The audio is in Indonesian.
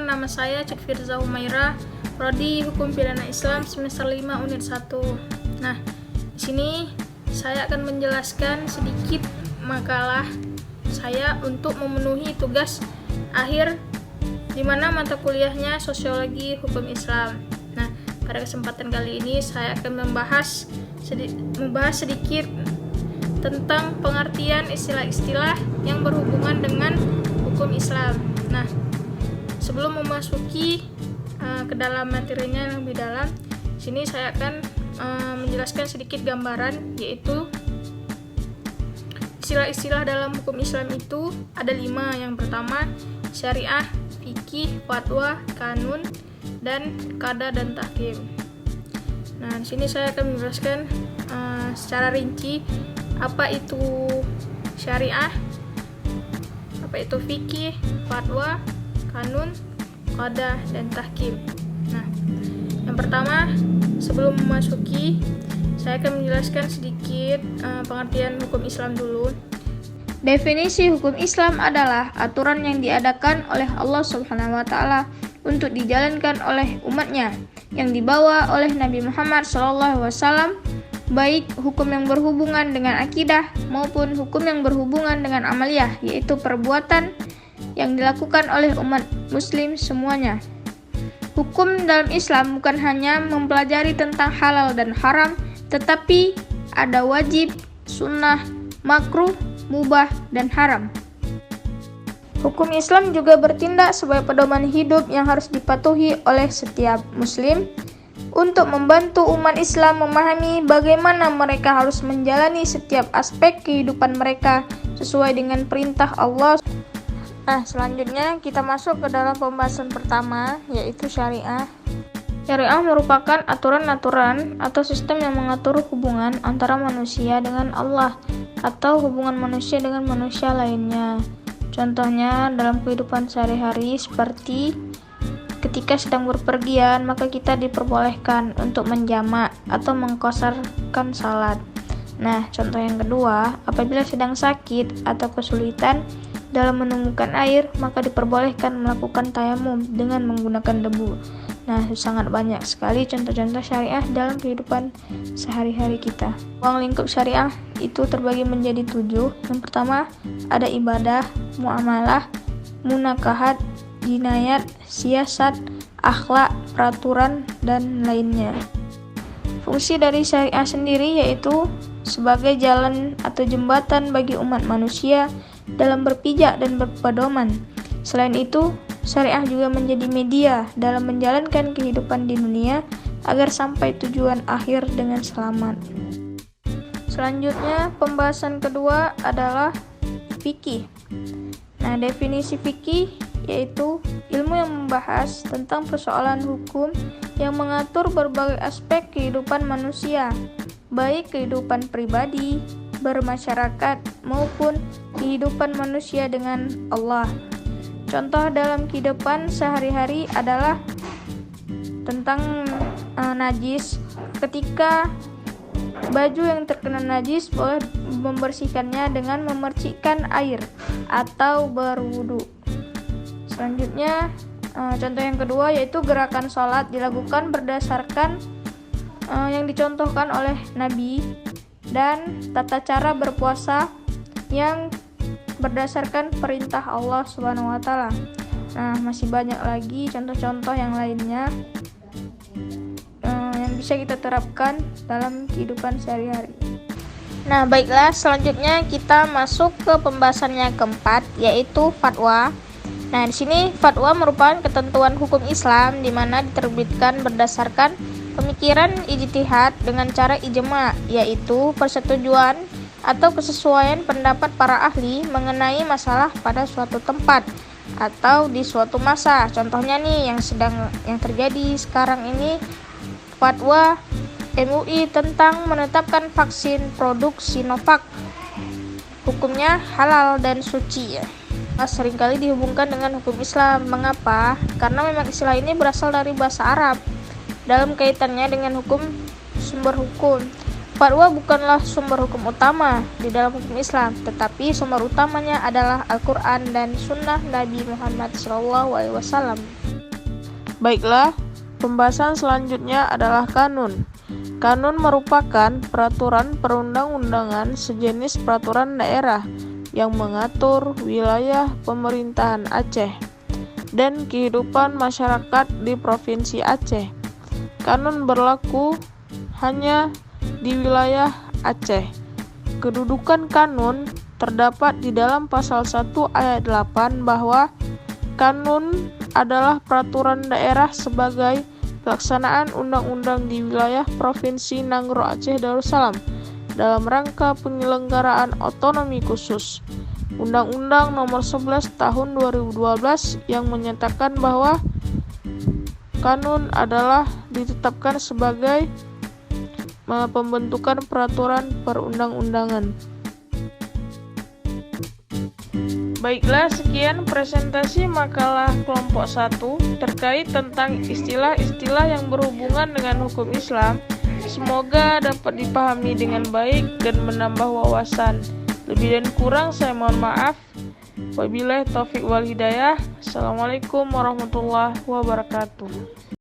nama saya Cik Firza Humaira, Prodi Hukum Pidana Islam semester 5 unit 1. Nah, di sini saya akan menjelaskan sedikit makalah saya untuk memenuhi tugas akhir di mana mata kuliahnya Sosiologi Hukum Islam. Nah, pada kesempatan kali ini saya akan membahas sedikit tentang pengertian istilah-istilah yang berhubungan dengan hukum Islam. Nah, sebelum memasuki ke dalam materinya yang lebih dalam, sini saya akan menjelaskan sedikit gambaran, yaitu istilah-istilah dalam hukum Islam itu ada 5. Yang pertama, syariah, fikih, fatwa, kanun, dan qada dan tahkim. Nah, di sini saya akan menjelaskan secara rinci apa itu syariah, apa itu fikih, fatwa, kanun, qada, dan tahkim. Nah, yang pertama, sebelum memasuki, saya akan menjelaskan sedikit pengertian hukum Islam dulu. Definisi hukum Islam adalah aturan yang diadakan oleh Allah Subhanahu wa Ta'ala untuk dijalankan oleh umatnya, yang dibawa oleh Nabi Muhammad SAW, baik hukum yang berhubungan dengan akidah maupun hukum yang berhubungan dengan amaliyah, yaitu perbuatan yang dilakukan oleh umat muslim semuanya. Hukum dalam Islam bukan hanya mempelajari tentang halal dan haram, tetapi ada wajib, sunnah, makruh, mubah, dan haram. Hukum Islam juga bertindak sebagai pedoman hidup yang harus dipatuhi oleh setiap muslim untuk membantu umat Islam memahami bagaimana mereka harus menjalani setiap aspek kehidupan mereka sesuai dengan perintah Allah. Nah, selanjutnya kita masuk ke dalam pembahasan pertama, yaitu syariah. Syariah merupakan aturan-aturan atau sistem yang mengatur hubungan antara manusia dengan Allah atau hubungan manusia dengan manusia lainnya. Contohnya dalam kehidupan sehari-hari seperti ketika sedang berpergian, maka kita diperbolehkan untuk menjamak atau mengqasarkan salat. Nah, contoh yang kedua, apabila sedang sakit atau kesulitan dalam menemukan air, maka diperbolehkan melakukan tayamum dengan menggunakan debu. Nah, sangat banyak sekali contoh-contoh syariah dalam kehidupan sehari-hari kita. Ruang lingkup syariah itu terbagi menjadi 7. Yang pertama, ada ibadah, muamalah, munakahat, jinayat, siasat, akhlak, peraturan, dan lainnya. Fungsi dari syariah sendiri yaitu sebagai jalan atau jembatan bagi umat manusia dalam berpijak dan berpedoman. Selain itu, syariah juga menjadi media dalam menjalankan kehidupan di dunia agar sampai tujuan akhir dengan selamat. Selanjutnya, pembahasan kedua adalah fikih. Nah, definisi fikih yaitu ilmu yang membahas tentang persoalan hukum yang mengatur berbagai aspek kehidupan manusia, baik kehidupan pribadi, bermasyarakat, maupun kehidupan manusia dengan Allah. Contoh dalam kehidupan sehari-hari adalah tentang najis. Ketika baju yang terkena najis boleh membersihkannya dengan memercikkan air atau berwudu. Selanjutnya, contoh yang kedua yaitu gerakan sholat dilakukan berdasarkan yang dicontohkan oleh Nabi, dan tata cara berpuasa yang berdasarkan perintah Allah Subhanahu wa Ta'ala. Nah, masih banyak lagi contoh-contoh yang lainnya yang bisa kita terapkan dalam kehidupan sehari-hari. Nah, baiklah, selanjutnya kita masuk ke pembahasan yang keempat, yaitu fatwa. Nah, di sini fatwa merupakan ketentuan hukum Islam di mana diterbitkan berdasarkan pemikiran ijtihad dengan cara ijma', yaitu persetujuan atau kesesuaian pendapat para ahli mengenai masalah pada suatu tempat atau di suatu masa. Contohnya nih yang terjadi sekarang ini, fatwa MUI tentang menetapkan vaksin produk Sinovac. Hukumnya halal dan suci ya. Seringkali dihubungkan dengan hukum Islam. Mengapa? Karena memang istilah ini berasal dari bahasa Arab dalam kaitannya dengan sumber hukum. Fatwa bukanlah sumber hukum utama di dalam hukum Islam, tetapi sumber utamanya adalah Al-Quran dan Sunnah Nabi Muhammad SAW. Baiklah, pembahasan selanjutnya adalah kanun. Kanun merupakan peraturan perundang-undangan sejenis peraturan daerah yang mengatur wilayah pemerintahan Aceh dan kehidupan masyarakat di Provinsi Aceh. Kanun berlaku hanya di wilayah Aceh. Kedudukan kanun terdapat di dalam pasal 1 ayat 8 bahwa kanun adalah peraturan daerah sebagai pelaksanaan undang-undang di wilayah Provinsi Nanggroe Aceh Darussalam dalam rangka penyelenggaraan otonomi khusus. Undang-Undang Nomor 11 Tahun 2012 yang menyatakan bahwa kanun adalah ditetapkan sebagai pembentukan peraturan perundang-undangan. Baiklah, sekian presentasi makalah kelompok 1 terkait tentang istilah-istilah yang berhubungan dengan hukum Islam. Semoga dapat dipahami dengan baik dan menambah wawasan. Lebih dan kurang saya mohon maaf. Wabillahi taufik wal hidayah. Assalamualaikum warahmatullahi wabarakatuh.